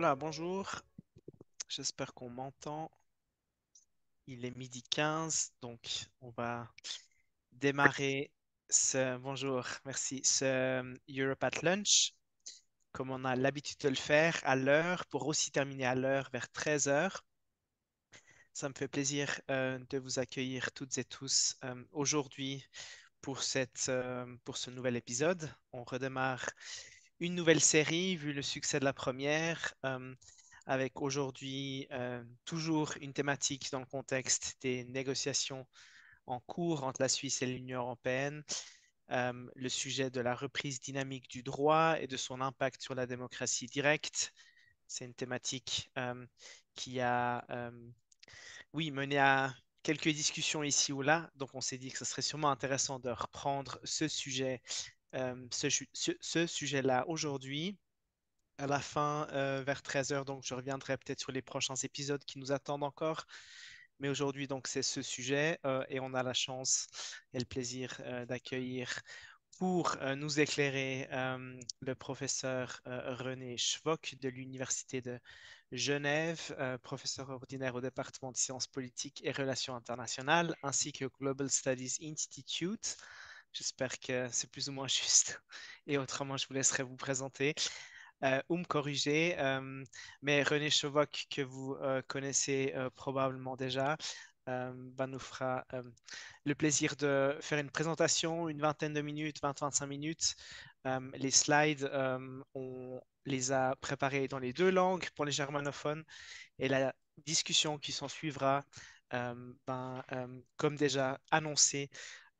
Voilà, bonjour. J'espère qu'on m'entend. Il est midi 15, donc on va démarrer bonjour, merci, ce Europe at Lunch, comme on a l'habitude de le faire à l'heure, pour aussi terminer à l'heure vers 13 heures. Ça me fait plaisir de vous accueillir toutes et tous aujourd'hui pour ce nouvel épisode. On redémarre une nouvelle série, vu le succès de la première, avec aujourd'hui toujours une thématique dans le contexte des négociations en cours entre la Suisse et l'Union européenne, le sujet de la reprise dynamique du droit et de son impact sur la démocratie directe. C'est une thématique qui a, oui, mené à quelques discussions ici ou là, donc on s'est dit que ce serait sûrement intéressant de reprendre ce sujet-là aujourd'hui. À la fin, vers 13 heures, donc je reviendrai peut-être sur les prochains épisodes qui nous attendent encore. Mais aujourd'hui, donc, c'est ce sujet et on a la chance et le plaisir d'accueillir pour nous éclairer le professeur René Schwock de l'Université de Genève, professeur ordinaire au département de sciences politiques et relations internationales, ainsi que au Global Studies Institute. J'espère que c'est plus ou moins juste. Et autrement, je vous laisserai vous présenter ou me corriger. Mais René Chevauque, que vous connaissez probablement déjà, nous fera le plaisir de faire une présentation, une vingtaine de minutes, 20-25 minutes. Les slides, on les a préparés dans les deux langues pour les germanophones et la discussion qui s'en suivra, comme déjà annoncé,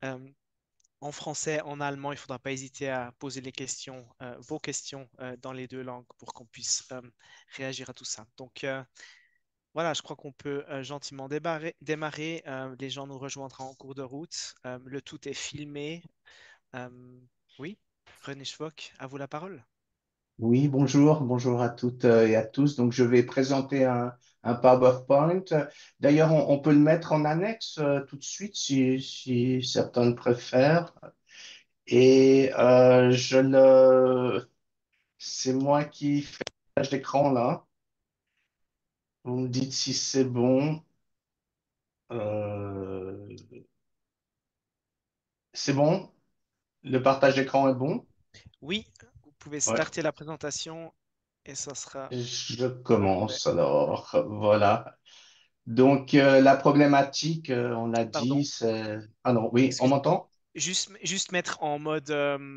euh, en français, en allemand, il ne faudra pas hésiter à poser les questions, vos questions dans les deux langues pour qu'on puisse réagir à tout ça. Donc voilà, je crois qu'on peut gentiment démarrer. Les gens nous rejoindront en cours de route. Le tout est filmé. Euh, oui, René Schwock, à vous la parole. Oui, bonjour, bonjour à toutes et à tous. Donc, je vais présenter un PowerPoint. D'ailleurs, on peut le mettre en annexe tout de suite si certains préfèrent. Et c'est moi qui fais le partage d'écran là. Vous me dites si c'est bon. Euh, c'est bon? Le partage d'écran est bon? Oui, vous pouvez Ouais. starter la présentation et ça sera Je parfait. commence alors. Voilà. Donc, la problématique, on l'a dit, Pardon, c'est... Ah non, oui, on excusez-moi. m'entend? Juste mettre en mode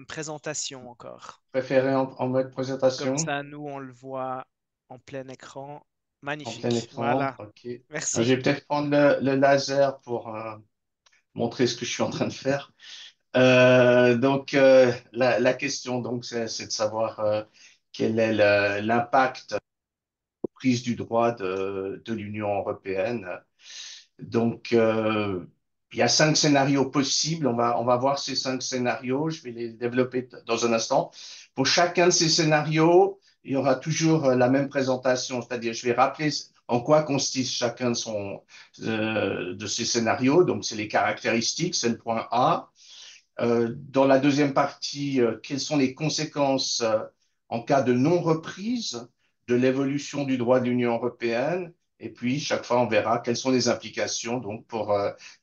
présentation encore. Préféré en mode Comme présentation, ça, nous, on le voit en plein écran. en plein Magnifique. écran. Voilà. OK. Alors, je Merci. vais peut-être prendre le laser pour montrer ce que je suis en train de faire. La question, donc, c'est de savoir quel est l'impact prise du droit de l'Union européenne. Donc, il y a 5 scénarios possibles. On va voir ces 5 scénarios. Je vais les développer dans un instant. Pour chacun de ces scénarios, il y aura toujours la même présentation, c'est-à-dire je vais rappeler en quoi consiste chacun de ces scénarios. Donc, c'est les caractéristiques, c'est le point A. Dans la deuxième partie, quelles sont les conséquences en cas de non-reprise de l'évolution du droit de l'Union européenne? Et puis, chaque fois, on verra quelles sont les implications donc, pour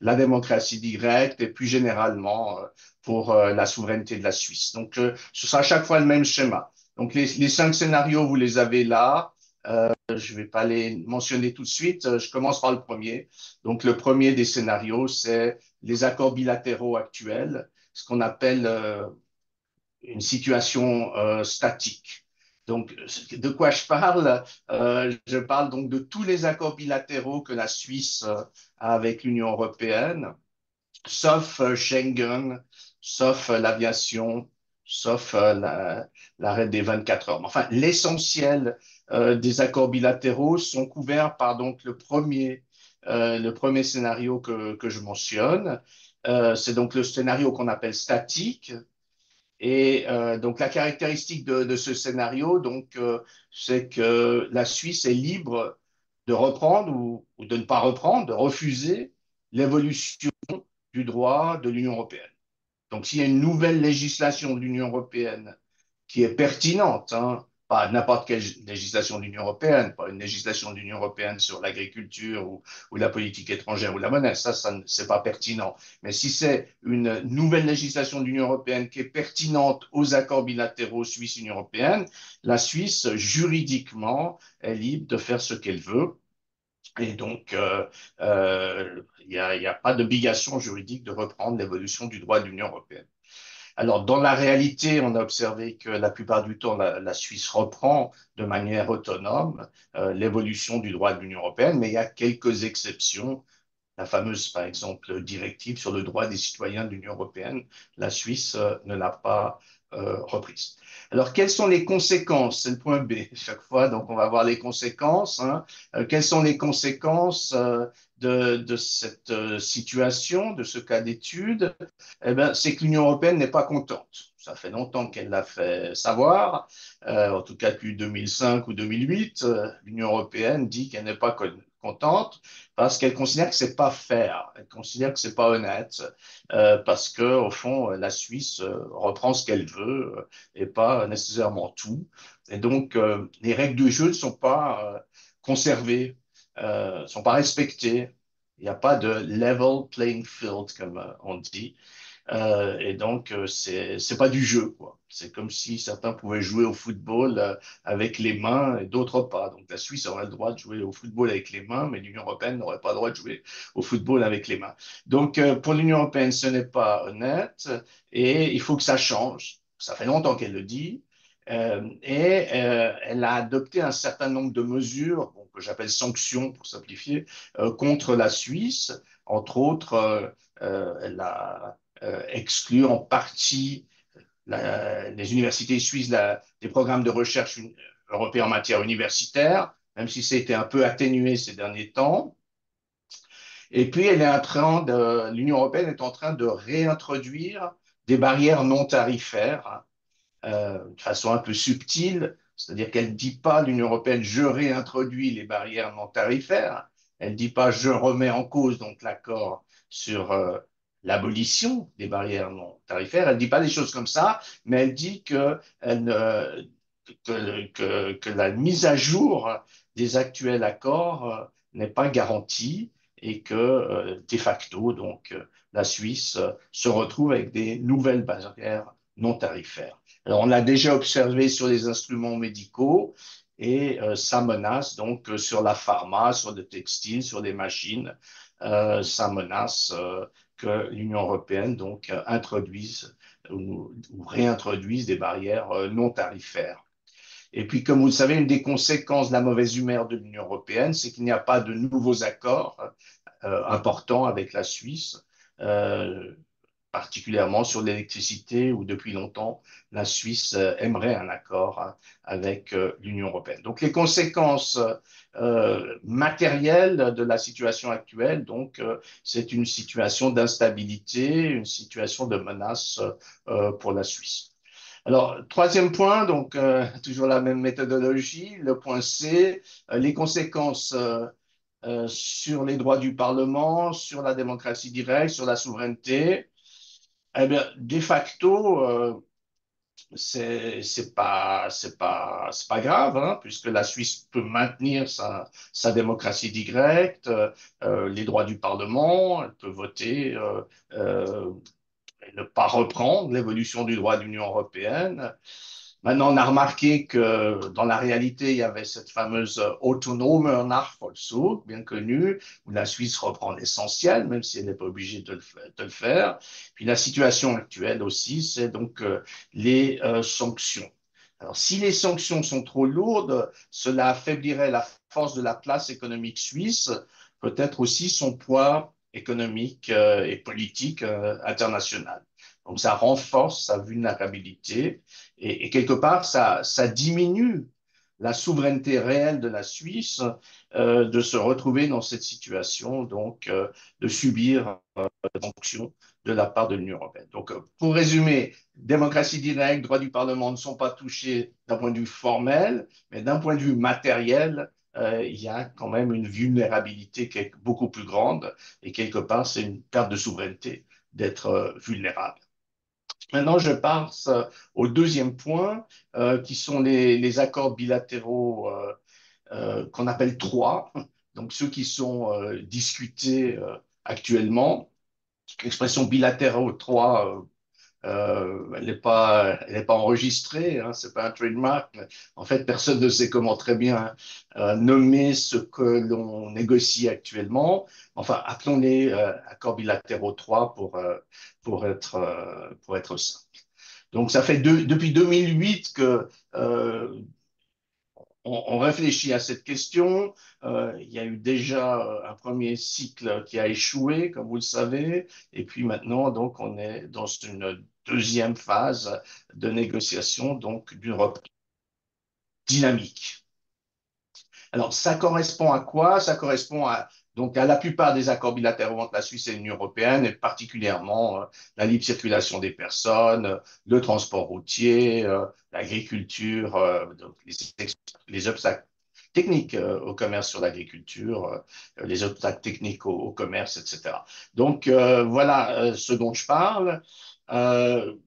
la démocratie directe et plus généralement pour la souveraineté de la Suisse. Donc, ce sera à chaque fois le même schéma. Donc, les 5 scénarios, vous les avez là. Je ne vais pas les mentionner tout de suite. Je commence par le premier. Donc, le premier des scénarios, c'est les accords bilatéraux actuels, ce qu'on appelle une situation statique. Donc, de quoi je parle? Je parle donc de tous les accords bilatéraux que la Suisse a avec l'Union européenne, sauf Schengen, sauf l'aviation, sauf l'arrêt des 24 heures. Enfin, l'essentiel des accords bilatéraux sont couverts par donc le premier scénario que je mentionne. C'est donc le scénario qu'on appelle statique. Et donc la caractéristique de ce scénario, donc, c'est que la Suisse est libre de reprendre ou de ne pas reprendre, de refuser l'évolution du droit de l'Union européenne. Donc, s'il y a une nouvelle législation de l'Union européenne qui est pertinente, hein, pas n'importe quelle législation de l'Union européenne, pas une législation de l'Union européenne sur l'agriculture ou la politique étrangère ou la monnaie, c'est pas pertinent. Mais si c'est une nouvelle législation de l'Union européenne qui est pertinente aux accords bilatéraux Suisse-Union européenne, la Suisse, juridiquement, est libre de faire ce qu'elle veut. Et donc, il y a pas d'obligation juridique de reprendre l'évolution du droit de l'Union européenne. Alors, dans la réalité, on a observé que la plupart du temps, la Suisse reprend de manière autonome l'évolution du droit de l'Union européenne, mais il y a quelques exceptions. La fameuse, par exemple, directive sur le droit des citoyens de l'Union européenne, la Suisse ne l'a pas reprise. Alors, quelles sont les conséquences? C'est le point B chaque fois, donc on va voir les conséquences. Hein. Quelles sont les conséquences de cette situation, de ce cas d'étude? Eh ben, c'est que l'Union européenne n'est pas contente. Ça fait longtemps qu'elle l'a fait savoir, en tout cas depuis 2005 ou 2008. L'Union européenne dit qu'elle n'est pas contente parce qu'elle considère que c'est pas fair, elle considère que c'est pas honnête, parce que au fond la Suisse reprend ce qu'elle veut et pas nécessairement tout, et donc les règles du jeu ne sont pas conservées, sont pas respectées. Il n'y a pas de level playing field comme on dit. Et donc, c'est pas du jeu, quoi. C'est comme si certains pouvaient jouer au football avec les mains et d'autres pas. Donc, la Suisse aurait le droit de jouer au football avec les mains, mais l'Union européenne n'aurait pas le droit de jouer au football avec les mains. Donc, pour l'Union européenne, ce n'est pas honnête et il faut que ça change. Ça fait longtemps qu'elle le dit. Elle a adopté un certain nombre de mesures, bon, que j'appelle sanctions pour simplifier, contre la Suisse. Entre autres, elle a exclut en partie les universités suisses des programmes de recherche européens en matière universitaire, même si c'était un peu atténué ces derniers temps. Et puis, l'Union européenne est en train de réintroduire des barrières non tarifaires de façon un peu subtile, c'est-à-dire qu'elle ne dit pas, l'Union européenne, je réintroduis les barrières non tarifaires, elle ne dit pas, je remets en cause donc l'accord sur l'abolition des barrières non tarifaires, elle ne dit pas des choses comme ça, mais elle dit que la mise à jour des actuels accords n'est pas garantie et que de facto, donc, la Suisse se retrouve avec des nouvelles barrières non tarifaires. Alors, on l'a déjà observé sur les instruments médicaux et ça menace donc sur la pharma, sur le textile, sur les machines. Ça menace que l'Union européenne donc introduise ou réintroduise des barrières non tarifaires. Et puis, comme vous le savez, une des conséquences de la mauvaise humeur de l'Union européenne, c'est qu'il n'y a pas de nouveaux accords importants avec la Suisse. Particulièrement sur l'électricité, où depuis longtemps, la Suisse aimerait un accord avec l'Union européenne. Donc, les conséquences matérielles de la situation actuelle, donc, c'est une situation d'instabilité, une situation de menace pour la Suisse. Alors, troisième point, donc toujours la même méthodologie, le point C, les conséquences sur les droits du Parlement, sur la démocratie directe, sur la souveraineté. Eh bien, de facto, c'est pas grave, hein, puisque la Suisse peut maintenir sa démocratie directe, les droits du Parlement, elle peut voter et ne pas reprendre l'évolution du droit de l'Union européenne. Maintenant, on a remarqué que dans la réalité, il y avait cette fameuse autonome Nachvollzug, bien connue, où la Suisse reprend l'essentiel, même si elle n'est pas obligée de le faire. Puis la situation actuelle aussi, c'est donc les sanctions. Alors, si les sanctions sont trop lourdes, cela affaiblirait la force de la place économique suisse, peut-être aussi son poids économique et politique international. Donc, ça renforce sa vulnérabilité et quelque part, ça diminue la souveraineté réelle de la Suisse de se retrouver dans cette situation, donc de subir des sanctions de la part de l'Union européenne. Donc, pour résumer, démocratie directe, droits du Parlement ne sont pas touchés d'un point de vue formel, mais d'un point de vue matériel, il y a quand même une vulnérabilité qui est beaucoup plus grande et quelque part, c'est une perte de souveraineté d'être vulnérable. Maintenant, je passe au deuxième point, qui sont les accords bilatéraux qu'on appelle trois, donc ceux qui sont discutés actuellement. L'expression bilatéraux trois, elle n'est pas enregistrée, hein, c'est pas un trademark. Mais en fait, personne ne sait comment très bien nommer ce que l'on négocie actuellement. Enfin, appelons-les accords bilatéraux 3 pour être simple. Donc, ça fait depuis 2008 que on réfléchit à cette question. Il y a eu déjà un premier cycle qui a échoué, comme vous le savez, et puis maintenant, donc, on est dans une deuxième phase de négociation, donc d'une reprise dynamique. Alors, ça correspond à quoi? Ça correspond à, donc, à la plupart des accords bilatéraux entre la Suisse et l'Union européenne, et particulièrement la libre circulation des personnes, le transport routier, l'agriculture, donc les obstacles techniques au commerce sur l'agriculture, les obstacles techniques au commerce, etc. Donc, voilà ce dont je parle.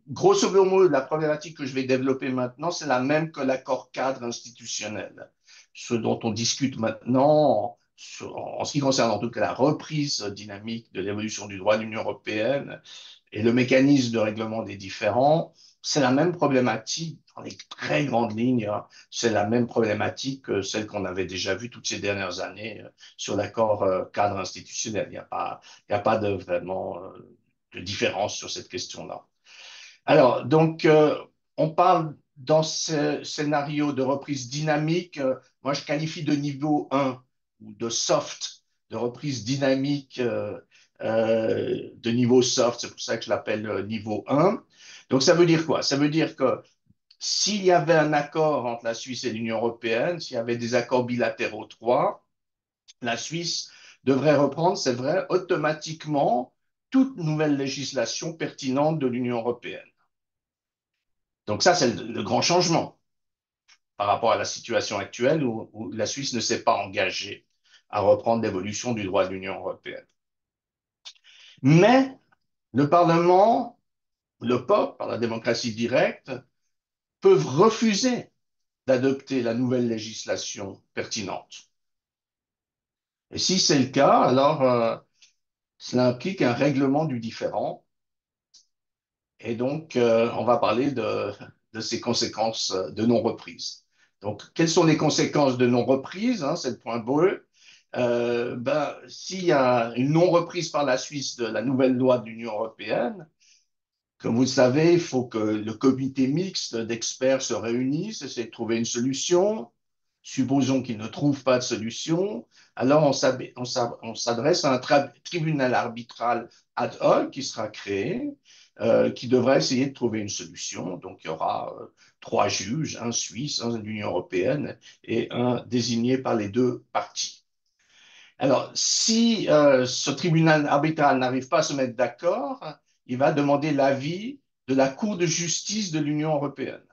Grosso modo, la problématique que je vais développer maintenant, c'est la même que l'accord cadre institutionnel. Ce dont on discute maintenant, en ce qui concerne en tout cas la reprise dynamique de l'évolution du droit de l'Union européenne et le mécanisme de règlement des différends, c'est la même problématique dans les très grandes lignes. Hein. C'est la même problématique que celle qu'on avait déjà vue toutes ces dernières années sur l'accord cadre institutionnel. Il y a pas de vraiment de différence sur cette question-là. Alors, donc, on parle dans ce scénario de reprise dynamique, moi je qualifie de niveau 1 ou de soft, de reprise dynamique de niveau soft, c'est pour ça que je l'appelle niveau 1. Donc, ça veut dire quoi? Ça veut dire que s'il y avait un accord entre la Suisse et l'Union européenne, s'il y avait des accords bilatéraux 3, la Suisse devrait reprendre, c'est vrai, automatiquement toute nouvelle législation pertinente de l'Union européenne. Donc ça, c'est le grand changement par rapport à la situation actuelle où la Suisse ne s'est pas engagée à reprendre l'évolution du droit de l'Union européenne. Mais le Parlement, le peuple, par la démocratie directe, peuvent refuser d'adopter la nouvelle législation pertinente. Et si c'est le cas, alors cela implique un règlement du différend. Et donc, on va parler de ces conséquences de non-reprise. Donc, quelles sont les conséquences de non-reprise, hein, c'est le point bleu. Ben, s'il y a une non-reprise par la Suisse de la nouvelle loi de l'Union européenne, comme vous le savez, il faut que le comité mixte d'experts se réunisse, essaie de trouver une solution. Supposons qu'il ne trouve pas de solution, alors on s'adresse à un tribunal arbitral ad hoc qui sera créé, qui devra essayer de trouver une solution. Donc il y aura trois juges, un suisse, un de l'Union européenne et un désigné par les deux parties. Alors, si ce tribunal arbitral n'arrive pas à se mettre d'accord, il va demander l'avis de la Cour de justice de l'Union européenne.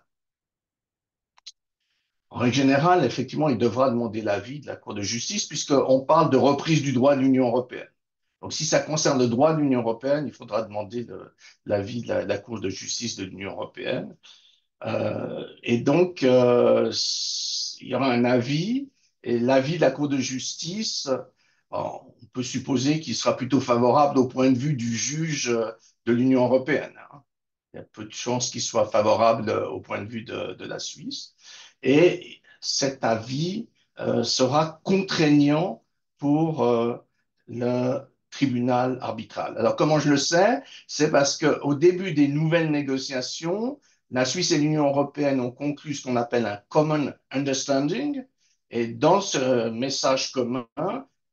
En règle générale, effectivement, il devra demander l'avis de la Cour de justice puisqu'on parle de reprise du droit de l'Union européenne. Donc, si ça concerne le droit de l'Union européenne, il faudra demander l'avis de la Cour de justice de l'Union européenne. Et donc, il y aura un avis, et l'avis de la Cour de justice, on peut supposer qu'il sera plutôt favorable au point de vue du juge de l'Union européenne. Hein. Il y a peu de chances qu'il soit favorable au point de vue de la Suisse. Et cet avis sera contraignant pour le tribunal arbitral. Alors, comment je le sais? C'est parce qu'au début des nouvelles négociations, la Suisse et l'Union européenne ont conclu ce qu'on appelle un common understanding. Et dans ce message commun,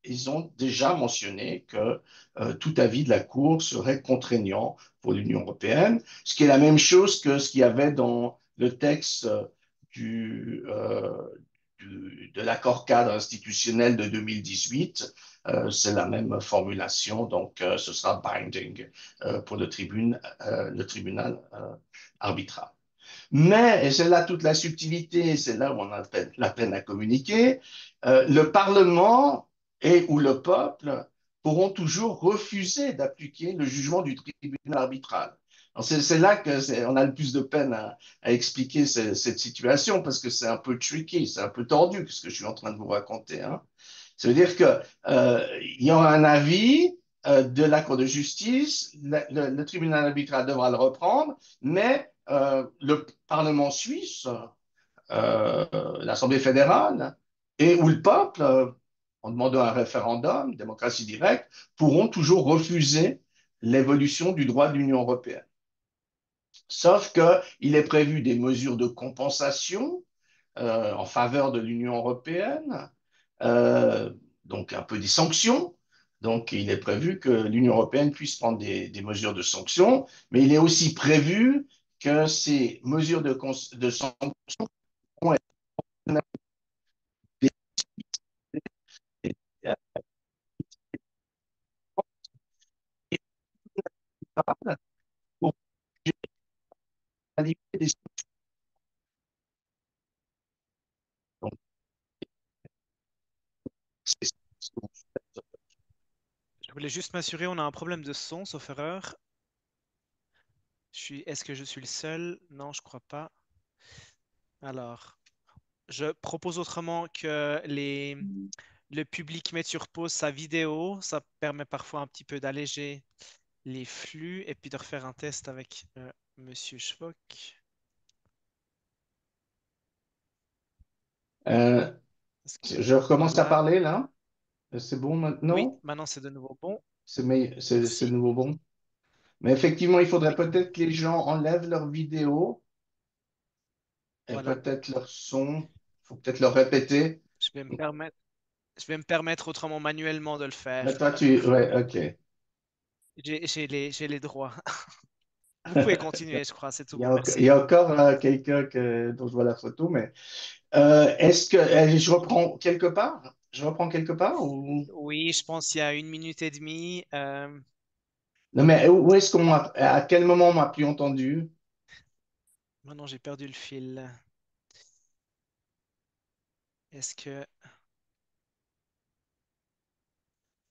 ils ont déjà mentionné que tout avis de la Cour serait contraignant pour l'Union européenne, ce qui est la même chose que ce qu'il y avait dans le texte du, euh, de l'accord cadre institutionnel de 2018. C'est la même formulation, donc ce sera binding pour le tribunal arbitral. Mais, et c'est là toute la subtilité, c'est là où on a la peine à communiquer, le Parlement et ou le peuple pourront toujours refuser d'appliquer le jugement du tribunal arbitral. Alors, c'est là que on a le plus de peine à expliquer cette situation parce que c'est un peu tricky, c'est un peu tordu ce que je suis en train de vous raconter, hein. Ça veut dire que il y aura un avis de la Cour de justice, le tribunal arbitral devra le reprendre, mais le Parlement suisse, euh, l'Assemblée fédérale et ou le peuple, en demandant un référendum, démocratie directe, pourront toujours refuser l'évolution du droit de l'Union européenne. Sauf qu'il est prévu des mesures de compensation en faveur de l'Union européenne, euh, donc un peu des sanctions. Donc il est prévu que l'Union européenne puisse prendre des mesures de sanctions, mais il est aussi prévu que ces mesures de sanctions vont être pour limiter des sanctions. Je voulais juste m'assurer, on a un problème de son, sauf erreur. Est-ce que je suis le seul? Non, je crois pas. Alors, je propose autrement que le public mette sur pause sa vidéo. Ça permet parfois un petit peu d'alléger les flux et puis de refaire un test avec Monsieur Schwock. Euh, Est-ce que je recommence à voilà. parler là. C'est bon Oui, maintenant? maintenant c'est de nouveau bon. C'est de Merci. nouveau bon. Mais effectivement, il faudrait Oui, peut-être que les gens enlèvent leur vidéo et voilà. peut-être leur son. Il faut peut-être leur répéter. Je vais me permettre, je vais me permettre autrement manuellement de le Mais faire. toi, ouais, ok. J'ai les droits. Vous pouvez continuer, je crois, c'est tout bon, Il y merci. a encore quelqu'un dont je vois la photo, mais est-ce que je reprends quelque part? Je reprends quelque part ou... Oui, je pense qu'il y a 1 minute et demie. Non, mais où est-ce à quel moment on m'a plus entendu? Maintenant, j'ai perdu le fil. Est-ce que...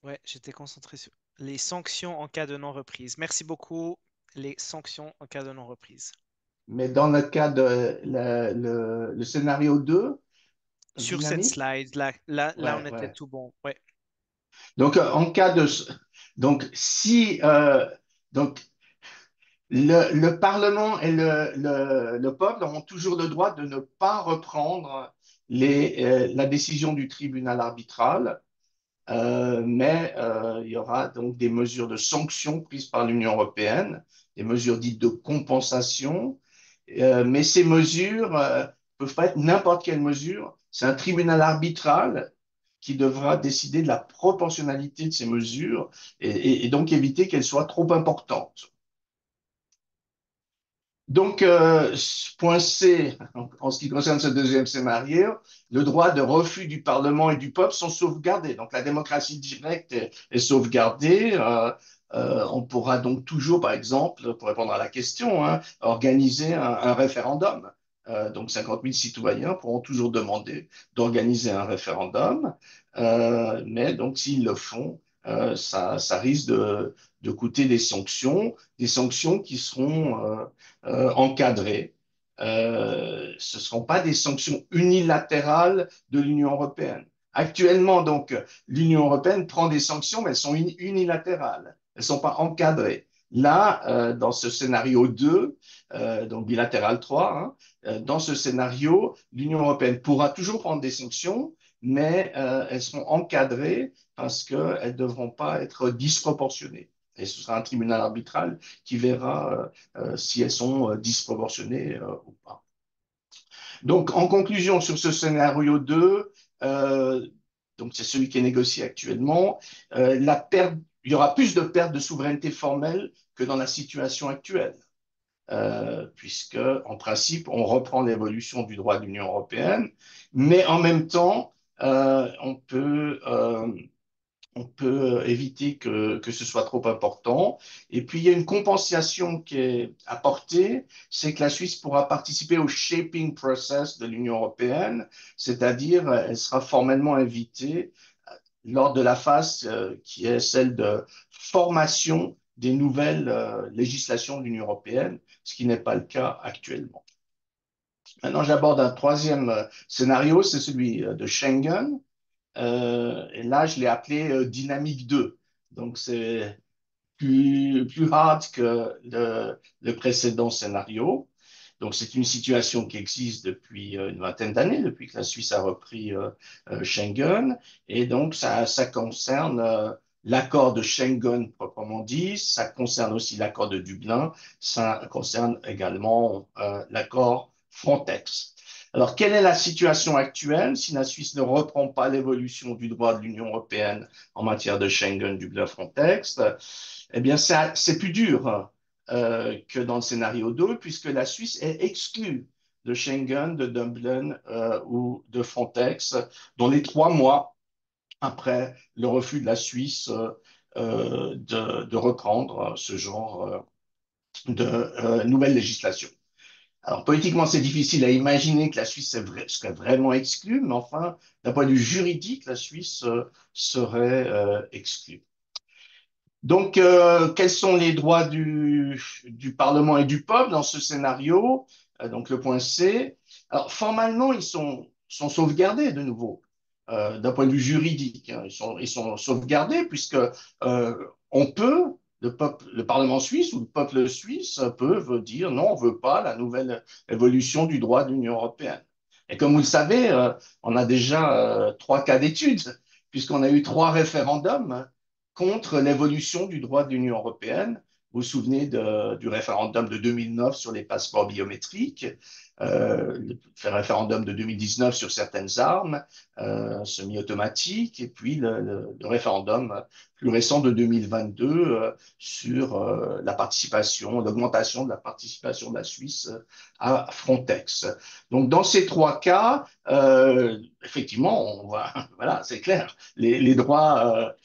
Ouais, j'étais concentré sur les sanctions en cas de non-reprise. Merci beaucoup. Les sanctions en cas de non-reprise. Mais dans le cas de le scénario 2 Sur cette dynamique? slide, là, on Ouais, était ouais. tout bon. Ouais. Donc, en cas de... Donc, si... donc, le Parlement et le peuple ont toujours le droit de ne pas reprendre la décision du tribunal arbitral, mais il y aura donc des mesures de sanctions prises par l'Union européenne, des mesures dites de compensation, mais ces mesures peuvent pas être n'importe quelle mesure. C'est un tribunal arbitral qui devra décider de la proportionnalité de ces mesures et donc éviter qu'elles soient trop importantes. Donc, point C, en ce qui concerne ce deuxième scénario, le droit de refus du Parlement et du peuple sont sauvegardés. Donc, la démocratie directe est sauvegardée. On pourra donc toujours, par exemple, pour répondre à la question, hein, organiser un référendum. Donc, 50 000 citoyens pourront toujours demander d'organiser un référendum. Mais donc, s'ils le font, ça risque de coûter des sanctions qui seront encadrées. Ce ne seront pas des sanctions unilatérales de l'Union européenne. Actuellement, donc, l'Union européenne prend des sanctions, mais elles sont unilatérales. Elles ne sont pas encadrées. Là, dans ce scénario 2, donc bilatéral 3, hein, dans ce scénario, l'Union européenne pourra toujours prendre des sanctions, mais elles seront encadrées parce qu'elles ne devront pas être disproportionnées. Et ce sera un tribunal arbitral qui verra si elles sont disproportionnées ou pas. Donc, en conclusion sur ce scénario 2, euh, donc c'est celui qui est négocié actuellement, il y aura plus de perte de souveraineté formelle que dans la situation actuelle, puisque en principe, on reprend l'évolution du droit de l'Union européenne, mais en même temps, on peut éviter que ce soit trop important. Et puis, il y a une compensation qui est apportée, c'est que la Suisse pourra participer au shaping process de l'Union européenne, c'est-à-dire elle sera formellement invitée lors de la phase qui est celle de formation des nouvelles législations de l'Union européenne, ce qui n'est pas le cas actuellement. Maintenant, j'aborde un troisième scénario, c'est celui de Schengen. Et là, je l'ai appelé dynamique 2. Donc, c'est plus hard que le précédent scénario. Donc, c'est une situation qui existe depuis une vingtaine d'années, depuis que la Suisse a repris Schengen. Et donc, ça concerne l'accord de Schengen proprement dit, ça concerne aussi l'accord de Dublin, ça concerne également l'accord Frontex. Alors, quelle est la situation actuelle si la Suisse ne reprend pas l'évolution du droit de l'Union européenne en matière de Schengen, Dublin, Frontex? Eh bien, c'est plus dur que dans le scénario 2, puisque la Suisse est exclue de Schengen, de Dublin ou de Frontex dans les 3 mois après le refus de la Suisse de reprendre ce genre de nouvelle législation. Alors, politiquement, c'est difficile à imaginer que la Suisse serait vraiment exclue, mais enfin, d'un point de vue juridique, la Suisse serait exclue. Donc, quels sont les droits du Parlement et du peuple dans ce scénario? Donc, le point C. Alors, formellement, sont sauvegardés de nouveau, d'un point de vue juridique, hein. Ils sont sauvegardés puisque on peut, le Parlement suisse ou le peuple suisse peuvent dire non, on ne veut pas la nouvelle évolution du droit de l'Union européenne. Et comme vous le savez, on a déjà 3 cas d'études, puisqu'on a eu 3 référendums contre l'évolution du droit de l'Union européenne. Vous vous souvenez du référendum de 2009 sur les passeports biométriques, le référendum de 2019 sur certaines armes semi-automatiques, et puis le référendum plus récent de 2022 sur la participation, l'augmentation de la participation de la Suisse à Frontex. Donc, dans ces 3 cas, effectivement, on voit, voilà, c'est clair, les droits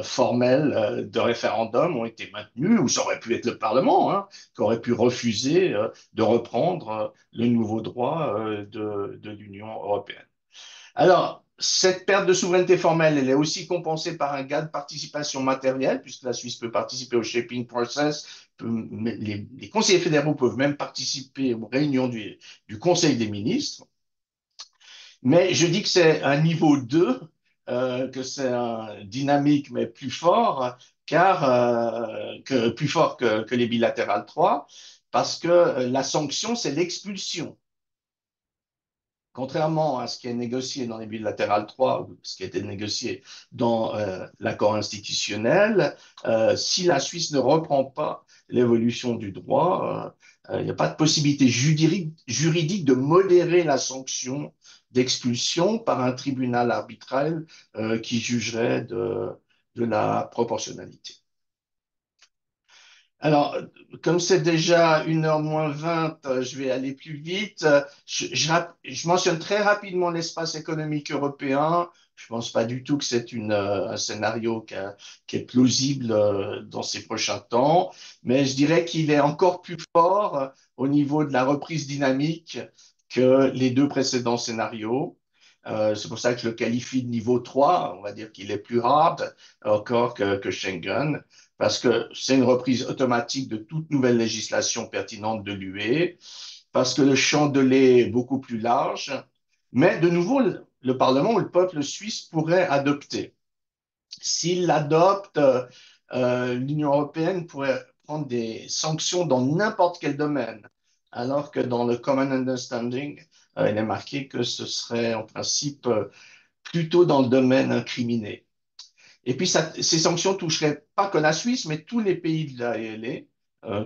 formels de référendum ont été maintenus, ou ça aurait pu être le Parlement hein, qui aurait pu refuser de reprendre le nouveau droit de l'Union européenne. Alors, cette perte de souveraineté formelle, elle est aussi compensée par un gain de participation matérielle, puisque la Suisse peut participer au shaping process, les conseillers fédéraux peuvent même participer aux réunions du Conseil des ministres. Mais je dis que c'est un niveau 2, que c'est un dynamique, mais plus fort, car plus fort que les bilatérales 3, parce que la sanction, c'est l'expulsion. Contrairement à ce qui est négocié dans les bilatérales 3, ou ce qui a été négocié dans l'accord institutionnel, si la Suisse ne reprend pas l'évolution du droit, il n'y a pas de possibilité juridique de modérer la sanction d'expulsion par un tribunal arbitral qui jugerait de la proportionnalité. Alors, comme c'est déjà 1h moins 20, je vais aller plus vite. Je mentionne très rapidement l'espace économique européen. Je ne pense pas du tout que c'est un scénario qui est plausible dans ces prochains temps, mais je dirais qu'il est encore plus fort au niveau de la reprise dynamique que les 2 précédents scénarios. C'est pour ça que je le qualifie de niveau 3. On va dire qu'il est plus hard encore que Schengen parce que c'est une reprise automatique de toute nouvelle législation pertinente de l'UE, parce que le champ de lait est beaucoup plus large, mais de nouveau, le Parlement ou le peuple suisse pourrait adopter. S'il l'adopte, l'Union européenne pourrait prendre des sanctions dans n'importe quel domaine, alors que dans le Common Understanding, il est marqué que ce serait en principe plutôt dans le domaine incriminé. Et puis, ces sanctions toucheraient pas que la Suisse, mais tous les pays de la l'AELE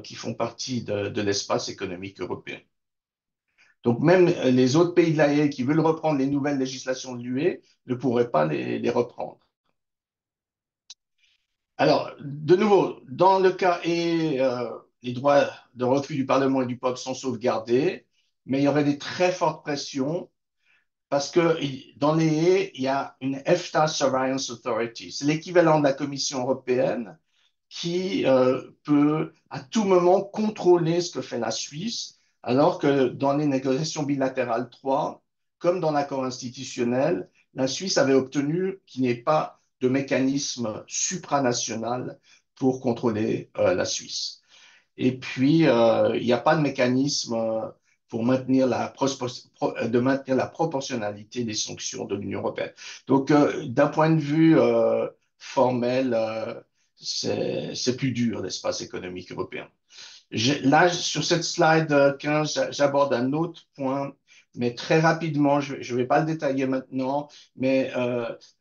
qui font partie de l'espace économique européen. Donc, même les autres pays de la l'AELE qui veulent reprendre les nouvelles législations de l'UE ne pourraient pas les reprendre. Alors, de nouveau, dans le cas et les droits de refus du Parlement et du peuple sont sauvegardés, mais il y aurait des très fortes pressions parce que dans les haies, il y a une EFTA Surveillance Authority. C'est l'équivalent de la Commission européenne qui peut à tout moment contrôler ce que fait la Suisse, alors que dans les négociations bilatérales 3, comme dans l'accord institutionnel, la Suisse avait obtenu qu'il n'y ait pas de mécanisme supranational pour contrôler la Suisse. Et puis, il n'y a pas de mécanisme pour de maintenir la proportionnalité des sanctions de l'Union européenne. Donc, d'un point de vue formel, c'est plus dur, l'espace économique européen. Là, sur cette slide 15, j'aborde un autre point, mais très rapidement, je ne vais pas le détailler maintenant, mais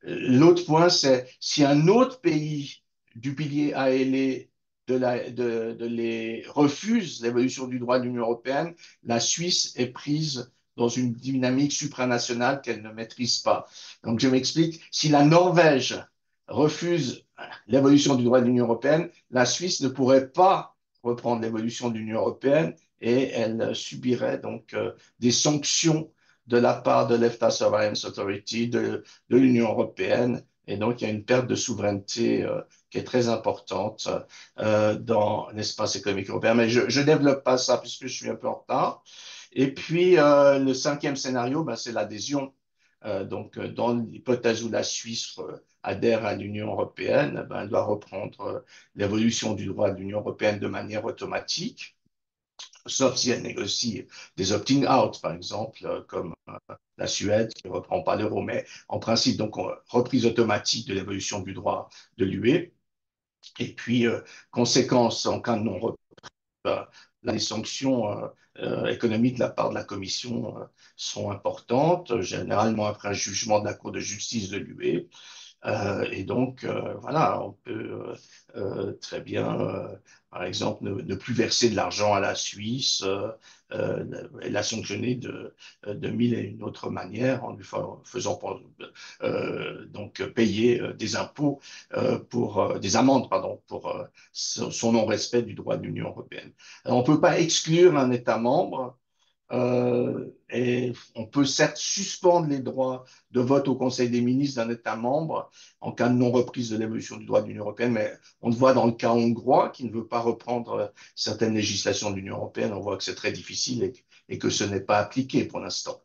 l'autre point, c'est si un autre pays du pilier ALE de les refuse l'évolution du droit de l'Union européenne, la Suisse est prise dans une dynamique supranationale qu'elle ne maîtrise pas. Donc, je m'explique. Si la Norvège refuse l'évolution du droit de l'Union européenne, la Suisse ne pourrait pas reprendre l'évolution de l'Union européenne et elle subirait donc des sanctions de la part de l'EFTA Surveillance Authority, de l'Union européenne. Et donc, il y a une perte de souveraineté qui est très importante dans l'espace économique européen. Mais je ne développe pas ça puisque je suis un peu en retard. Et puis, le cinquième scénario, ben, c'est l'adhésion. Donc, dans l'hypothèse où la Suisse adhère à l'Union européenne, ben, elle doit reprendre l'évolution du droit de l'Union européenne de manière automatique, sauf si elle négocie des opting out, par exemple, comme la Suède qui ne reprend pas l'euro. Mais en principe, donc, reprise automatique de l'évolution du droit de l'UE. Et puis, conséquence en cas de non-reprise, les sanctions économiques de la part de la Commission sont importantes, généralement après un jugement de la Cour de justice de l'UE. Et donc, voilà, on peut très bien, par exemple, ne plus verser de l'argent à la Suisse et la sanctionner de mille et une autres manières en lui faisant donc payer des impôts des amendes, pardon, pour son non-respect du droit de l'Union européenne. Alors, on ne peut pas exclure un État membre et on peut certes suspendre les droits de vote au Conseil des ministres d'un État membre en cas de non-reprise de l'évolution du droit de l'Union européenne, mais on le voit dans le cas hongrois qui ne veut pas reprendre certaines législations de l'Union européenne. On voit que c'est très difficile et que ce n'est pas appliqué pour l'instant.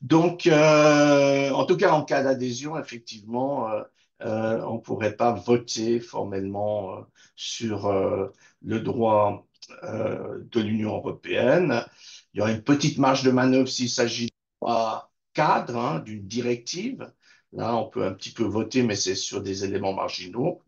Donc, en tout cas, en cas d'adhésion, effectivement, on ne pourrait pas voter formellement sur le droit de l'Union européenne. Il y aurait une petite marge de manœuvre s'il s'agit d'un cadre, hein, d'une directive. Là, on peut un petit peu voter, mais c'est sur des éléments marginaux.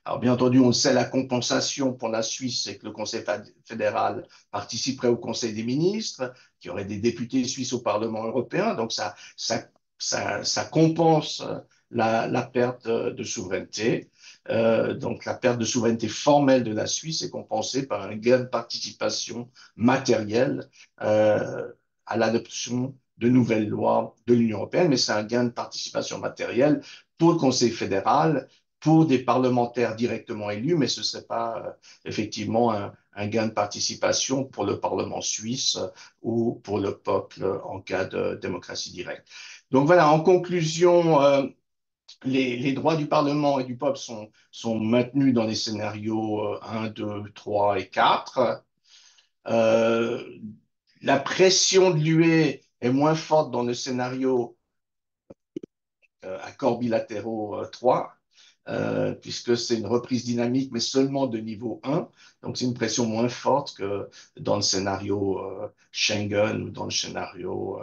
Alors, bien entendu, on sait la compensation pour la Suisse, c'est que le Conseil fédéral participerait au Conseil des ministres, qu'il y aurait des députés suisses au Parlement européen. Donc, ça compense la perte de souveraineté. Donc, la perte de souveraineté formelle de la Suisse est compensée par un gain de participation matérielle euh, à l'adoption de nouvelles lois de l'Union européenne, mais c'est un gain de participation matérielle pour le Conseil fédéral pour des parlementaires directement élus, mais ce ne serait pas effectivement un gain de participation pour le Parlement suisse ou pour le peuple en cas de démocratie directe. Donc voilà, en conclusion, les droits du Parlement et du peuple sont maintenus dans les scénarios 1, 2, 3 et 4. Euh, la pression de l'UE est moins forte dans le scénario accords bilatéraux 3, puisque c'est une reprise dynamique, mais seulement de niveau 1. Donc, c'est une pression moins forte que dans le scénario Schengen ou dans le scénario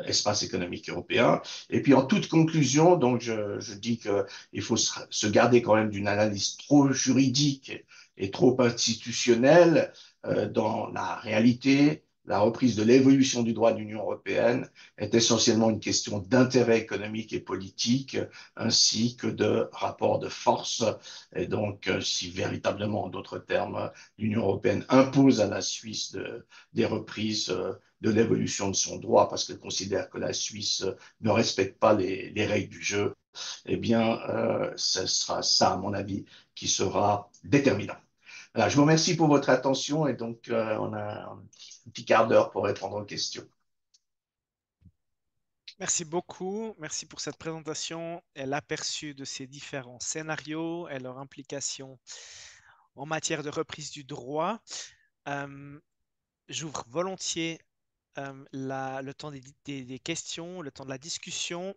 espace économique européen. Et puis, en toute conclusion, donc, je dis qu'il faut se garder quand même d'une analyse trop juridique et trop institutionnelle dans la réalité. La reprise de l'évolution du droit de l'Union européenne est essentiellement une question d'intérêt économique et politique, ainsi que de rapport de force. Et donc, si véritablement, en d'autres termes, l'Union européenne impose à la Suisse des reprises de l'évolution de son droit parce qu'elle considère que la Suisse ne respecte pas les règles du jeu, eh bien, ce sera ça, à mon avis, qui sera déterminant. Voilà, je vous remercie pour votre attention et donc on a un petit quart d'heure pour répondre aux questions. Merci beaucoup. Merci pour cette présentation et l'aperçu de ces différents scénarios et leur implication en matière de reprise du droit. Euh, J'ouvre volontiers le temps des questions, le temps de la discussion.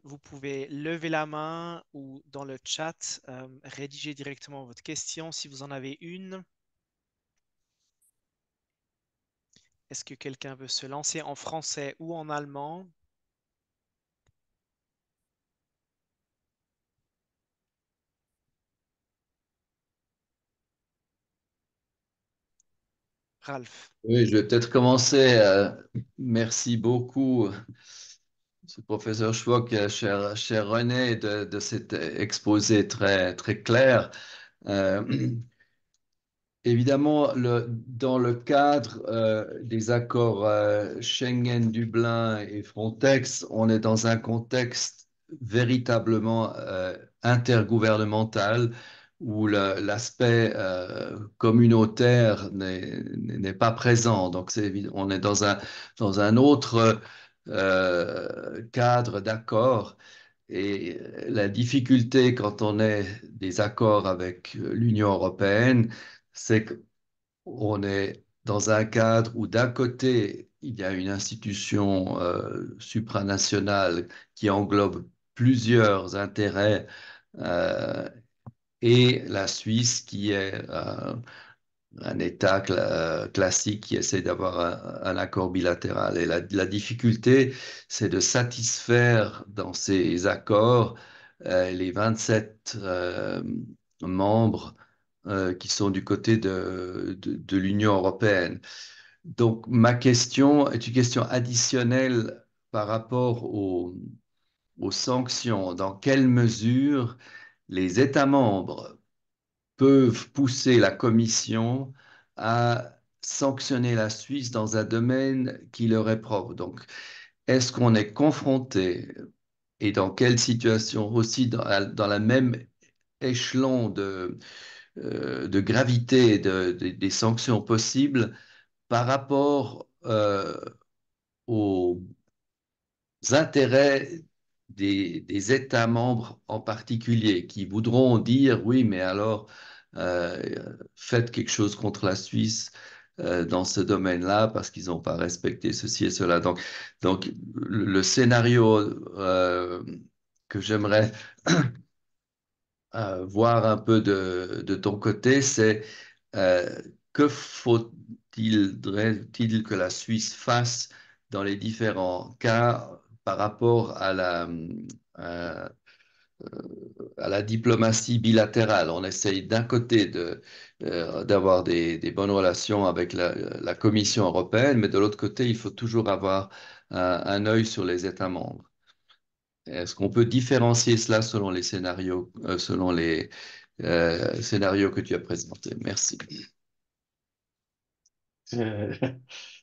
Vous pouvez lever la main ou dans le chat rédiger directement votre question si vous en avez une. Est-ce que quelqu'un veut se lancer en français ou en allemand? Ralph. Oui, je vais peut-être commencer. Merci beaucoup, ce professeur Schwab, cher René, de cet exposé très, très clair. Euh, Évidemment, dans le cadre des accords Schengen, Dublin et Frontex, on est dans un contexte véritablement intergouvernemental où l'aspect communautaire n'est pas présent. Donc, on est dans un autre cadre d'accord. Et la difficulté quand on est des accords avec l'Union européenne, c'est qu'on est dans un cadre où d'un côté, il y a une institution supranationale qui englobe plusieurs intérêts euh, et la Suisse qui est un État classique qui essaie d'avoir un accord bilatéral. Et la difficulté, c'est de satisfaire dans ces accords les 27 membres qui sont du côté de l'Union européenne. Donc, ma question est une question additionnelle par rapport aux sanctions. Dans quelle mesure les États membres peuvent pousser la Commission à sanctionner la Suisse dans un domaine qui leur est propre. Donc, est-ce qu'on est confronté et dans quelle situation aussi dans la même échelon de gravité des sanctions possibles par rapport aux intérêts des États membres en particulier qui voudront dire oui, mais alors euh, faites quelque chose contre la Suisse dans ce domaine-là parce qu'ils n'ont pas respecté ceci et cela. Donc le scénario que j'aimerais voir un peu de ton côté, c'est euh, que faut-il que la Suisse fasse dans les différents cas par rapport euh, à la diplomatie bilatérale? On essaye d'un côté d'avoir des bonnes relations avec la Commission européenne, mais de l'autre côté, il faut toujours avoir un œil sur les États membres. Est-ce qu'on peut différencier cela selon les scénarios, selon les scénarios que tu as présentés? Merci. Euh,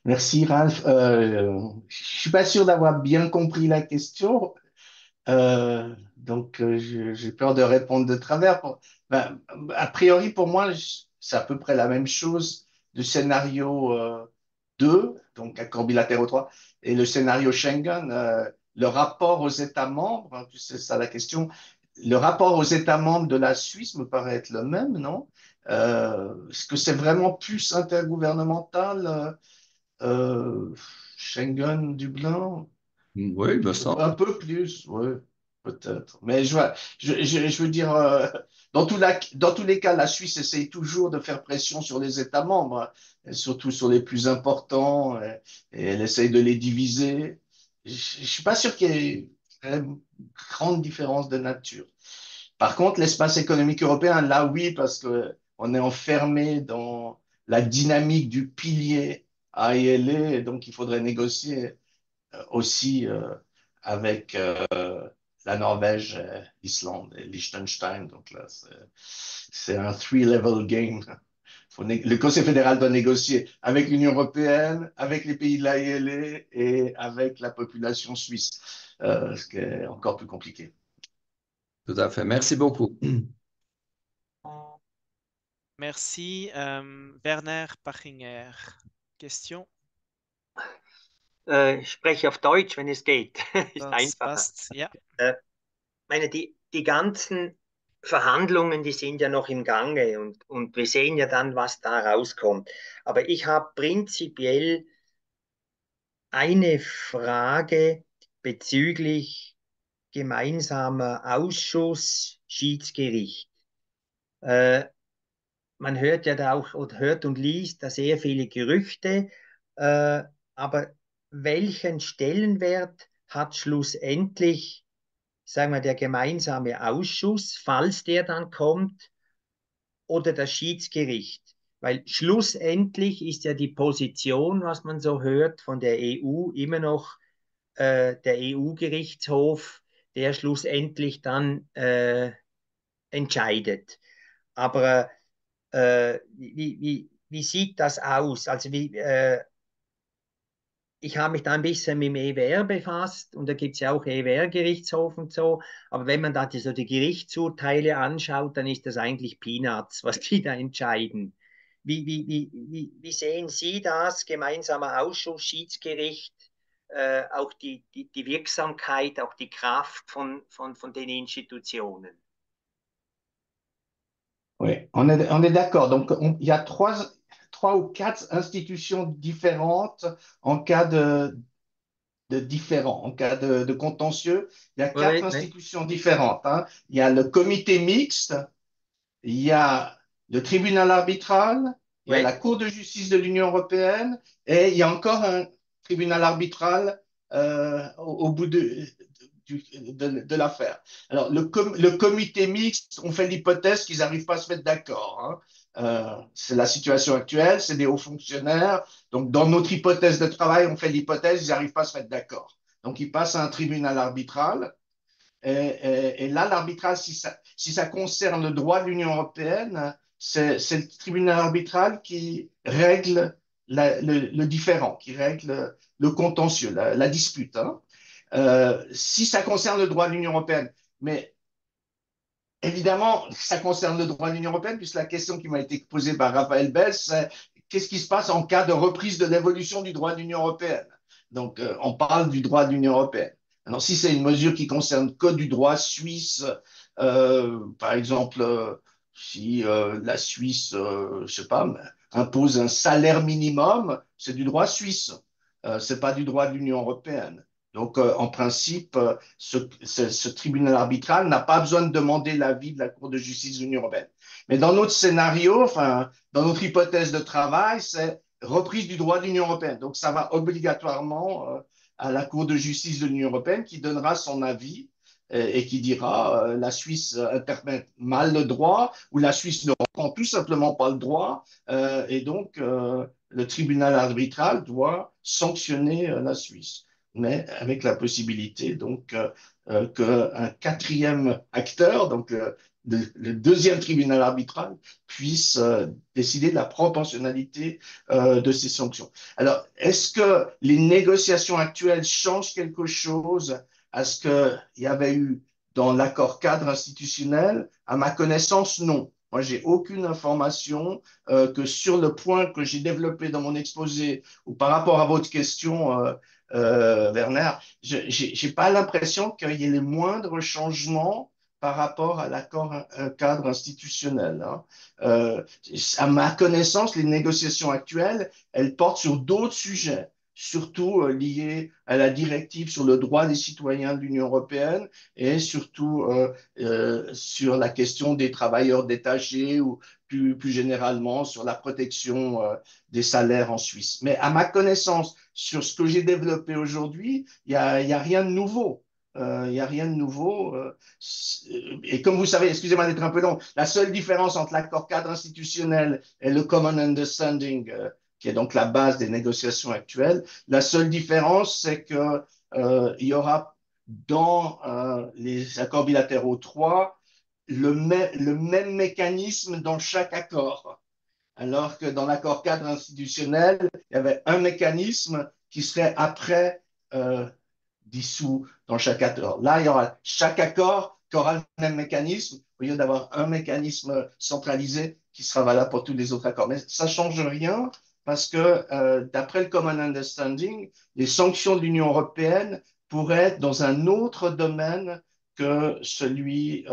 Merci, Ralph. Je suis pas sûr d'avoir bien compris la question. J'ai peur de répondre de travers. Ben, a priori, pour moi, c'est à peu près la même chose du scénario 2, donc accord bilatéraux 3, et le scénario Schengen. Le rapport aux États membres, hein, c'est ça la question, le rapport aux États membres de la Suisse me paraît être le même, non? Est-ce que c'est vraiment plus intergouvernemental, Schengen, Dublin? Oui, il me semble. Un peu plus, oui, peut-être. Mais je veux dire, dans tous les cas, la Suisse essaye toujours de faire pression sur les États membres, hein, et surtout sur les plus importants, et elle essaye de les diviser. Je suis pas sûr qu'il y ait une grande différence de nature. Par contre, l'espace économique européen, là, oui, parce que on est enfermé dans la dynamique du pilier AELE, et donc il faudrait négocier aussi avec la Norvège, l'Islande et Liechtenstein. Donc là, c'est un three-level game. Le Conseil fédéral doit négocier avec l'Union européenne, avec les pays de l'AELE et avec la population suisse, ce qui est encore plus compliqué. Tout à fait. Merci beaucoup. Merci. Werner Pachinger. Question? Ich spreche auf Deutsch, wenn es geht. Ist Das einfacher. passt. Ja. Meine, die ganzen Verhandlungen, die sind ja noch im Gange und wir sehen ja dann, was da rauskommt. Aber ich habe prinzipiell eine Frage bezüglich gemeinsamer Ausschuss Schiedsgericht. Äh, Man hört ja da auch oder hört und liest da sehr viele Gerüchte, aber welchen Stellenwert hat schlussendlich, sagen wir, der gemeinsame Ausschuss, falls der dann kommt, oder das Schiedsgericht? Weil schlussendlich ist ja die Position, was man so hört, von der EU immer noch der EU-Gerichtshof, der schlussendlich dann entscheidet. Aber wie sieht das aus? Also ich habe mich da ein bisschen mit dem EWR befasst und da gibt es ja auch EWR-Gerichtshof und so. Aber wenn man da so die Gerichtsurteile anschaut, dann ist das eigentlich Peanuts, was die da entscheiden. Wie sehen Sie das? Gemeinsamer Ausschuss, Schiedsgericht, auch die Wirksamkeit, auch die Kraft von den Institutionen? Oui, on est d'accord. Donc, il y a trois ou quatre institutions différentes en cas de différent, en cas de contentieux. Il y a Oui, quatre oui, oui, institutions différentes, hein. Il y a le comité mixte, il y a le tribunal arbitral, il y a la oui, Cour de justice de l'Union européenne et il y a encore un tribunal arbitral au bout de l'affaire. Alors, le comité mixte, on fait l'hypothèse qu'ils n'arrivent pas à se mettre d'accord, hein. C'est la situation actuelle, c'est des hauts fonctionnaires. Donc, dans notre hypothèse de travail, on fait l'hypothèse qu'ils n'arrivent pas à se mettre d'accord. Donc, ils passent à un tribunal arbitral. Et là, l'arbitrage, si ça concerne le droit de l'Union européenne, c'est le tribunal arbitral qui règle le différend, qui règle le contentieux, la dispute, hein. Si ça concerne le droit de l'Union européenne, mais évidemment, ça concerne le droit de l'Union européenne, puisque la question qui m'a été posée par Raphaël Bess, c'est qu'est-ce qui se passe en cas de reprise de l'évolution du droit de l'Union européenne? Donc, on parle du droit de l'Union européenne. Alors, si c'est une mesure qui concerne que du droit suisse, par exemple, si la Suisse, je sais pas, impose un salaire minimum, c'est du droit suisse. C'est pas du droit de l'Union européenne. Donc, en principe, ce tribunal arbitral n'a pas besoin de demander l'avis de la Cour de justice de l'Union européenne. Mais dans notre scénario, enfin, dans notre hypothèse de travail, c'est reprise du droit de l'Union européenne. Donc, ça va obligatoirement à la Cour de justice de l'Union européenne qui donnera son avis et qui dira la Suisse interprète mal le droit ou la Suisse ne reprend tout simplement pas le droit et donc le tribunal arbitral doit sanctionner la Suisse, mais avec la possibilité donc qu'un quatrième acteur, donc le deuxième tribunal arbitral, puisse décider de la proportionnalité de ces sanctions. Alors, est-ce que les négociations actuelles changent quelque chose à ce qu'il y avait eu dans l'accord cadre institutionnel? À ma connaissance, non. Moi, j'ai aucune information que sur le point que j'ai développé dans mon exposé ou par rapport à votre question, Werner, je n'ai pas l'impression qu'il y ait les moindres changements par rapport à l'accord cadre institutionnel, hein. À ma connaissance, les négociations actuelles, elles portent sur d'autres sujets, surtout liés à la directive sur le droit des citoyens de l'Union européenne et surtout sur la question des travailleurs détachés ou plus généralement sur la protection des salaires en Suisse. Mais à ma connaissance, sur ce que j'ai développé aujourd'hui, il y a rien de nouveau. Il n'y a rien de nouveau. Et comme vous savez, excusez-moi d'être un peu long, la seule différence entre l'accord cadre institutionnel et le Common Understanding, qui est donc la base des négociations actuelles, la seule différence, c'est que il y aura dans les accords bilatéraux 3 le même mécanisme dans chaque accord. Alors que dans l'accord cadre institutionnel, il y avait un mécanisme qui serait après dissous dans chaque accord. Là, il y aura chaque accord qui aura le même mécanisme, au lieu d'avoir un mécanisme centralisé qui sera valable pour tous les autres accords. Mais ça ne change rien parce que, d'après le Common Understanding, les sanctions de l'Union européenne pourraient être dans un autre domaine que celui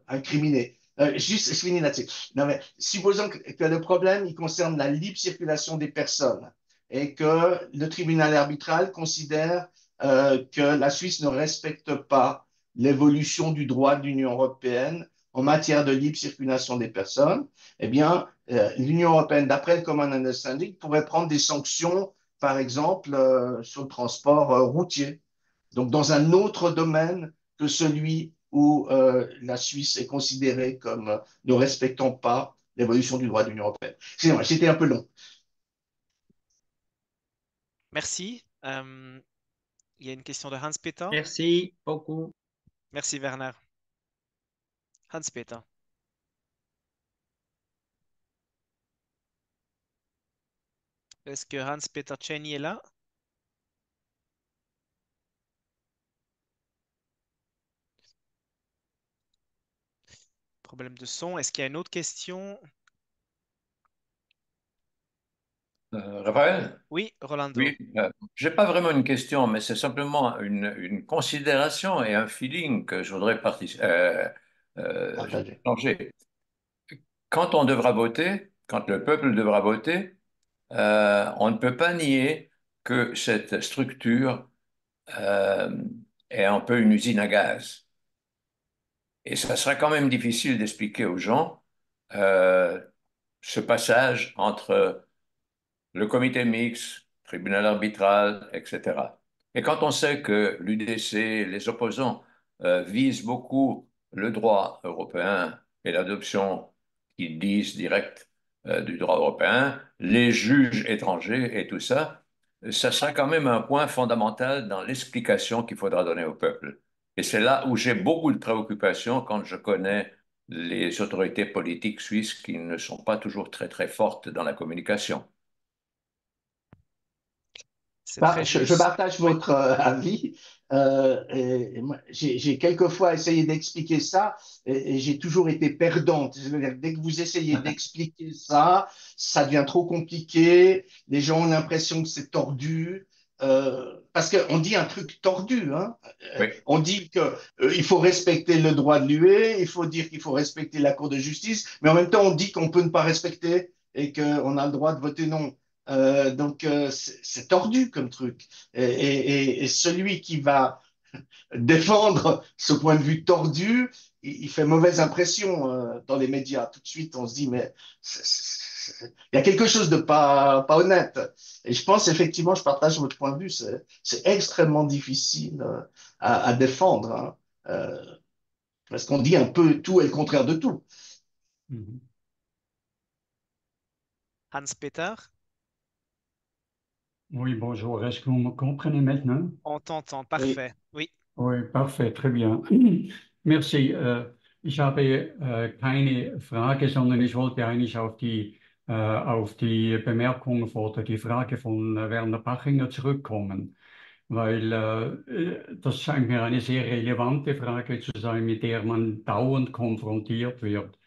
incriminé. Juste, je finis là-dessus. Non, mais supposons que le problème, il concerne la libre circulation des personnes et que le tribunal arbitral considère que la Suisse ne respecte pas l'évolution du droit de l'Union européenne en matière de libre circulation des personnes, eh bien, l'Union européenne, d'après le Common Understanding, pourrait prendre des sanctions, par exemple, sur le transport routier. Donc, dans un autre domaine que celui où la Suisse est considérée comme ne respectant pas l'évolution du droit de l'Union européenne. Excusez-moi, c'était un peu long. Merci. Il y a une question de Hans-Peter. Merci beaucoup. Merci, Werner. Hans-Peter. Est-ce que Hans-Peter Cheney est là? Problème de son. Est-ce qu'il y a une autre question? Raphaël? Oui, Rolando. Oui, j'ai pas vraiment une question, mais c'est simplement une considération et un feeling que je voudrais Partagé. changer. Quand on devra voter, quand le peuple devra voter, on ne peut pas nier que cette structure euh, est un peu une usine à gaz. Et ça sera quand même difficile d'expliquer aux gens euh, ce passage entre le comité mixte, tribunal arbitral, etc. Et quand on sait que l'UDC, les opposants, visent beaucoup le droit européen et l'adoption, ils disent direct, du droit européen, les juges étrangers et tout ça, ça sera quand même un point fondamental dans l'explication qu'il faudra donner au peuple. Et c'est là où j'ai beaucoup de préoccupations quand je connais les autorités politiques suisses qui ne sont pas toujours très très fortes dans la communication. C'est très Je juste. partage Oui. votre avis. J'ai quelquefois essayé d'expliquer ça et j'ai toujours été perdante. C'est-à-dire, dès que vous essayez d'expliquer ça, ça devient trop compliqué. Les gens ont l'impression que c'est tordu. Parce qu'on dit un truc tordu, hein. Oui. On dit qu'il faut respecter le droit de l'UE, il faut dire qu'il faut respecter la Cour de justice, mais en même temps, on dit qu'on peut ne pas respecter et qu'on a le droit de voter non. C'est tordu comme truc. Et celui qui va défendre ce point de vue tordu, il fait mauvaise impression dans les médias. Tout de suite, on se dit, mais il y a quelque chose de pas honnête. Et je pense effectivement, je partage votre point de vue, c'est extrêmement difficile à défendre, hein. Parce qu'on dit un peu tout et le contraire de tout. Mhm. Hans-Peter, Oui, bonjour. Est-ce que vous me comprenez maintenant? on t'entend. Oui. Parfait. Oui. Oui, parfait, très bien. Merci. Ich habe keine Frage, sondern ich wollte eigentlich auf die Bemerkung oder die Frage von Werner Bachinger zurückkommen, weil das scheint mir eine sehr relevante Frage zu sein, mit der man dauernd konfrontiert wird.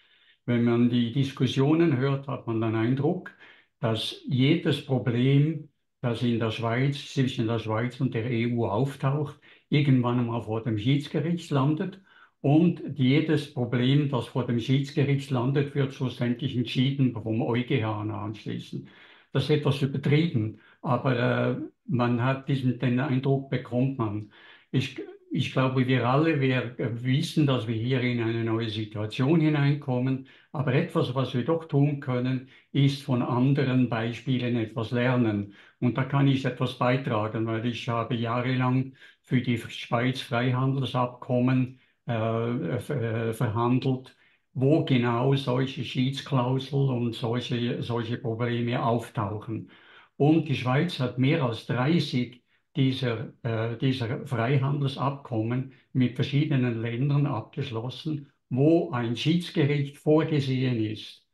Wenn man die Diskussionen hört, hat man den Eindruck, dass jedes Problem, das in der Schweiz, zwischen der Schweiz und der EU auftaucht, irgendwann einmal vor dem Schiedsgericht landet. Und jedes Problem, das vor dem Schiedsgericht landet, wird schlussendlich entschieden vom EuGH anschließend. Das ist etwas übertrieben, aber man hat den Eindruck, bekommt man. Ich, ich glaube, wir wissen, dass wir hier in eine neue Situation hineinkommen. Aber etwas, was wir doch tun können, ist von anderen Beispielen etwas lernen. Und da kann ich etwas beitragen, weil ich habe jahrelang für die Schweiz Freihandelsabkommen verhandelt, wo genau solche Schiedsklauseln und solche Probleme auftauchen. Und die Schweiz hat mehr als 30 dieser Freihandelsabkommen mit verschiedenen Ländern abgeschlossen, wo ein Schiedsgericht vorgesehen ist.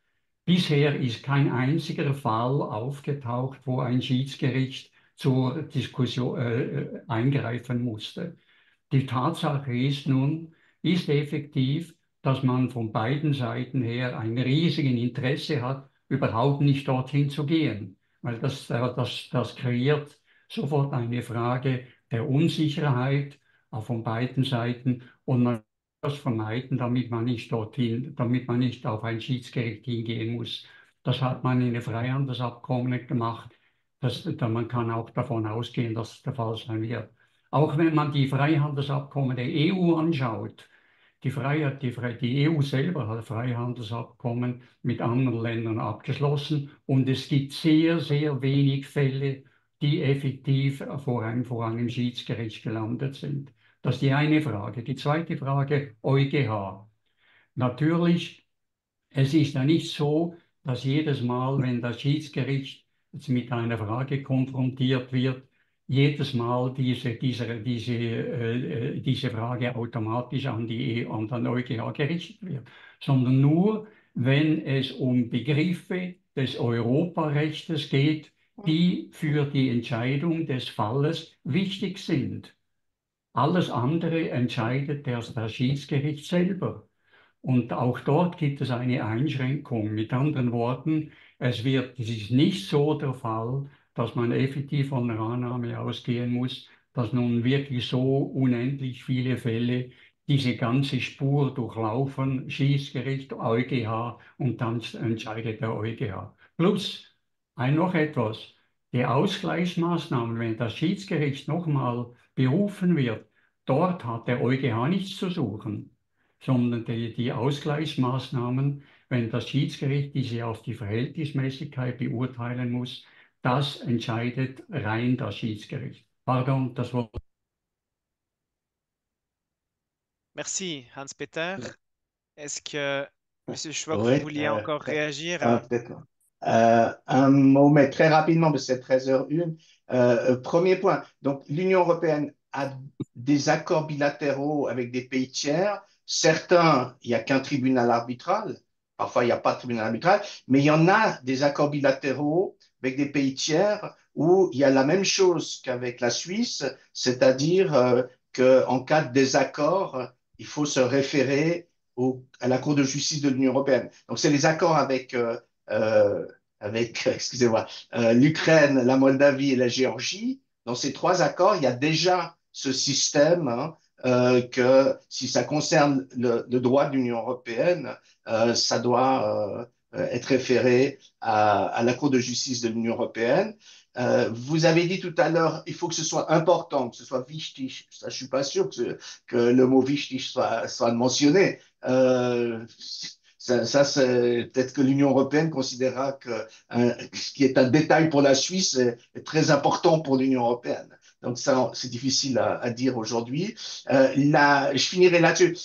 Bisher ist kein einziger Fall aufgetaucht, wo ein Schiedsgericht zur Diskussion eingreifen musste. Die Tatsache ist nun, ist effektiv, dass man von beiden Seiten her ein riesiges Interesse hat, überhaupt nicht dorthin zu gehen, weil das kreiert sofort eine Frage der Unsicherheit von beiden Seiten und man muss das vermeiden, damit man nicht auf ein Schiedsgericht hingehen muss. Das hat man in den Freihandelsabkommen gemacht. Man kann auch davon ausgehen, dass es der Fall sein wird. Auch wenn man die Freihandelsabkommen der EU anschaut, die EU selber hat Freihandelsabkommen mit anderen Ländern abgeschlossen und es gibt sehr, sehr wenig Fälle, die effektiv vor einem Schiedsgericht gelandet sind. Das ist die eine Frage. Die zweite Frage, EuGH. Natürlich, es ist ja nicht so, dass jedes Mal, wenn das Schiedsgericht jetzt mit einer Frage konfrontiert wird, jedes Mal diese Frage automatisch an den EuGH gerichtet wird, sondern nur, wenn es um Begriffe des Europarechtes geht, die für die Entscheidung des Falles wichtig sind. Alles andere entscheidet das Schiedsgericht selber. Und auch dort gibt es eine Einschränkung. Mit anderen Worten, es ist nicht so der Fall, dass man effektiv von der Annahme ausgehen muss, dass nun wirklich so unendlich viele Fälle diese ganze Spur durchlaufen, Schiedsgericht, EuGH und dann entscheidet der EuGH. Plus, noch etwas, die Ausgleichsmaßnahmen, wenn das Schiedsgericht nochmal berufen wird, dort hat der EuGH nichts zu suchen, sondern die Ausgleichsmaßnahmen, wenn das Schiedsgericht diese auf die Verhältnismäßigkeit beurteilen muss, das entscheidet rein das Schiedsgericht. Pardon, das Wort. Merci, Hans-Peter. Est-ce que, Monsieur Schwab, Oui, vous vouliez encore réagir? peut-être. Un mot, mais très rapidement, parce que c'est 13h01. Premier point. Donc, l'Union européenne a des accords bilatéraux avec des pays tiers. Certains, il n'y a qu'un tribunal arbitral. Parfois, il n'y a pas de tribunal arbitral. Mais il y en a des accords bilatéraux avec des pays tiers où il y a la même chose qu'avec la Suisse, c'est-à-dire qu'en cas de désaccord, il faut se référer à la Cour de justice de l'Union européenne. Donc, c'est les accords avec excusez-moi, l'Ukraine, la Moldavie et la Géorgie. Dans ces trois accords, il y a déjà ce système hein, que si ça concerne le droit de l'Union européenne, ça doit être référé à la Cour de justice de l'Union européenne. Vous avez dit tout à l'heure, il faut que ce soit important, que ce soit wichtig. Ça, je suis pas sûr que le mot wichtig soit mentionné. Ça c'est peut-être que l'Union européenne considérera que ce qui est un détail pour la Suisse est très important pour l'Union européenne. Donc ça, c'est difficile à dire aujourd'hui. Je finirai là-dessus.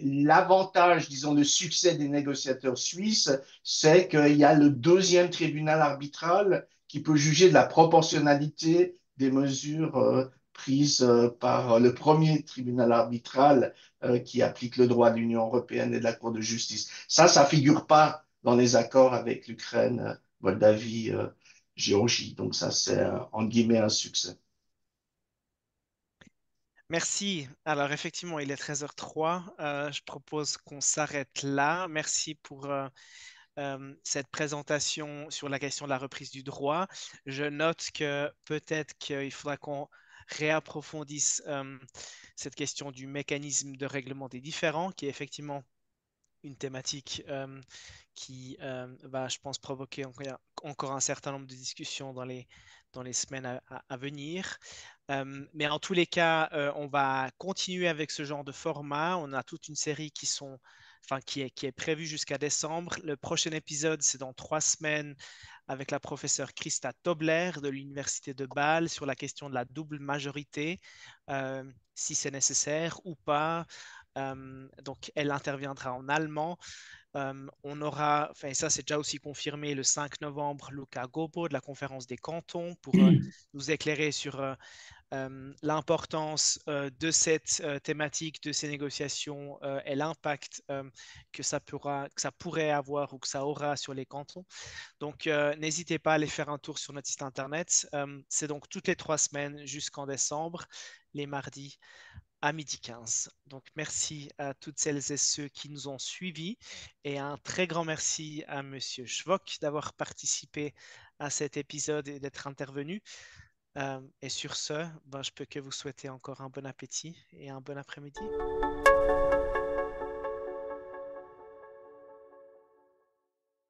L'avantage, disons, le succès des négociateurs suisses, c'est qu'il y a le deuxième tribunal arbitral qui peut juger de la proportionnalité des mesures prises par le premier tribunal arbitral qui applique le droit de l'Union européenne et de la Cour de justice. Ça figure pas dans les accords avec l'Ukraine, Moldavie, Géorgie. Donc ça, c'est en guillemets un succès. Merci. Alors, effectivement, il est 13h03. Je propose qu'on s'arrête là. Merci pour cette présentation sur la question de la reprise du droit. Je note que peut-être qu'il faudra qu'on réapprofondisse cette question du mécanisme de règlement des différends, qui est effectivement une thématique qui va, je pense, provoquer encore un certain nombre de discussions dans les semaines à venir. Mais en tous les cas, on va continuer avec ce genre de format. On a toute une série qui est prévue jusqu'à décembre. Le prochain épisode, c'est dans 3 semaines avec la professeure Christa Tobler de l'Université de Bâle sur la question de la double majorité, si c'est nécessaire ou pas. Donc, elle interviendra en allemand. On aura, et ça c'est déjà aussi confirmé, le 5 novembre, Luca Gobo de la conférence des cantons pour nous éclairer sur l'importance de cette thématique, de ces négociations et l'impact que ça pourrait avoir ou que ça aura sur les cantons. Donc, n'hésitez pas à aller faire un tour sur notre site internet. C'est donc toutes les 3 semaines jusqu'en décembre, les mardis à 12h15. Donc, merci à toutes celles et ceux qui nous ont suivis et un très grand merci à Monsieur Schwock d'avoir participé à cet épisode et d'être intervenu. Et sur ce, je peux que vous souhaiter encore un bon appétit et un bon après-midi.